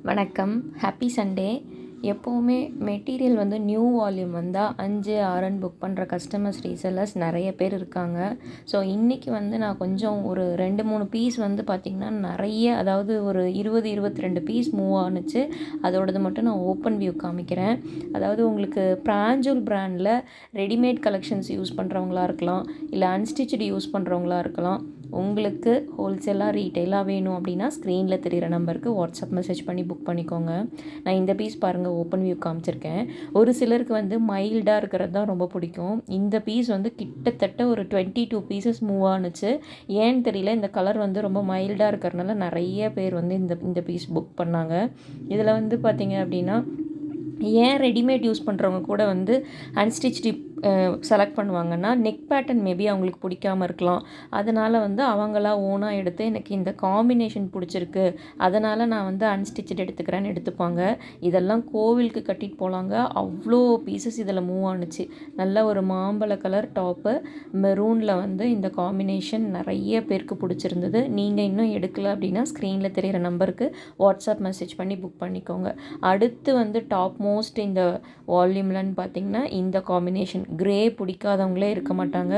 வணக்கம். Happy Sunday. எப்போவுமே material வந்து நியூ வால்யூம் வந்தால் 5, 6ன்னு புக் பண்ணுற கஸ்டமர்ஸ் ரீசெல்லர்ஸ் நிறைய பேர் இருக்காங்க. ஸோ இன்றைக்கி வந்து நான் கொஞ்சம் ஒரு 2, 3 பீஸ் வந்து பார்த்திங்கன்னா நிறைய, அதாவது ஒரு 20, 22 பீஸ் மூவ் ஆணுச்சு. அதோடது மட்டும் நான் ஓப்பன் வியூ காமிக்கிறேன். அதாவது உங்களுக்கு பிராஞ்சூல் பிராண்டில் ரெடிமேட் கலெக்ஷன்ஸ் யூஸ் பண்ணுறவங்களா இருக்கலாம், இல்லை அன்ஸ்டிச்சுடு யூஸ் பண்ணுறவங்களா இருக்கலாம். உங்களுக்கு ஹோல்சேலாக ரீட்டெயிலாக வேணும் அப்படின்னா ஸ்க்ரீனில் தெரிகிற நம்பருக்கு வாட்ஸ்அப் மெசேஜ் பண்ணி புக் பண்ணிக்கோங்க. நான் இந்த பீஸ் பாருங்கள், ஓப்பன் வியூ காமிச்சிருக்கேன். ஒரு சிலருக்கு வந்து மைல்டாக இருக்கிறது தான் ரொம்ப பிடிக்கும். இந்த பீஸ் வந்து கிட்டத்தட்ட ஒரு 22 பீசஸ் மூவ் ஆணுச்சு. ஏன்னு தெரியல, இந்த கலர் வந்து ரொம்ப மைல்டாக இருக்கிறதுனால நிறைய பேர் வந்து இந்த பீஸ் புக் பண்ணாங்க. இதில் வந்து பார்த்திங்க அப்படின்னா, ஏன் ரெடிமேட் யூஸ் பண்ணுறவங்க கூட வந்து அன்ஸ்டிச்டு செலக்ட் பண்ணுவாங்கன்னா, நெக் பேட்டர்ன் மேபி அவங்களுக்கு பிடிக்காமல் இருக்கலாம். அதனால் வந்து அவங்களா ஓனாக எடுத்து எனக்கு இந்த காம்பினேஷன் பிடிச்சிருக்கு, அதனால் நான் வந்து அன்ஸ்டிச்சட் எடுத்துக்கிறேன்னு எடுத்துப்பாங்க. இதெல்லாம் கோவிலுக்கு கட்டிட்டு போகலாங்க. அவ்வளோ பீசஸ் இதில் மூவ் ஆணுச்சு. நல்ல ஒரு மாம்பழ கலர் டாப்பு, மெரூனில் வந்து இந்த காம்பினேஷன் நிறைய பேருக்கு பிடிச்சிருந்தது. நீங்கள் இன்னும் எடுக்கலை அப்படின்னா ஸ்க்ரீனில் தெரிகிற நம்பருக்கு வாட்ஸ்அப் மெசேஜ் பண்ணி புக் பண்ணிக்கோங்க. அடுத்து வந்து டாப் மோஸ்ட் இந்த வால்யூம்லன்னு பார்த்திங்கன்னா, இந்த காம்பினேஷன் கிரே பிடிக்காதவங்களே இருக்க மாட்டாங்க.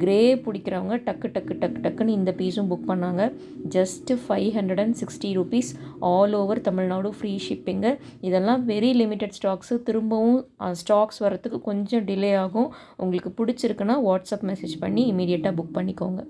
கிரே பிடிக்கிறவங்க டக்குன்னு இந்த பீஸும் புக் பண்ணாங்க. Just 560 rupees, all over Tamil Nadu, free shipping. இதெல்லாம் வெரி லிமிட்டட் ஸ்டாக்ஸு. திரும்பவும் ஸ்டாக்ஸ் வரத்துக்கு கொஞ்சம் டிலே ஆகும். உங்களுக்கு பிடிச்சிருக்குன்னா வாட்ஸ்அப் மெசேஜ் பண்ணி இமீடியட்டாக புக் பண்ணிக்கோங்க.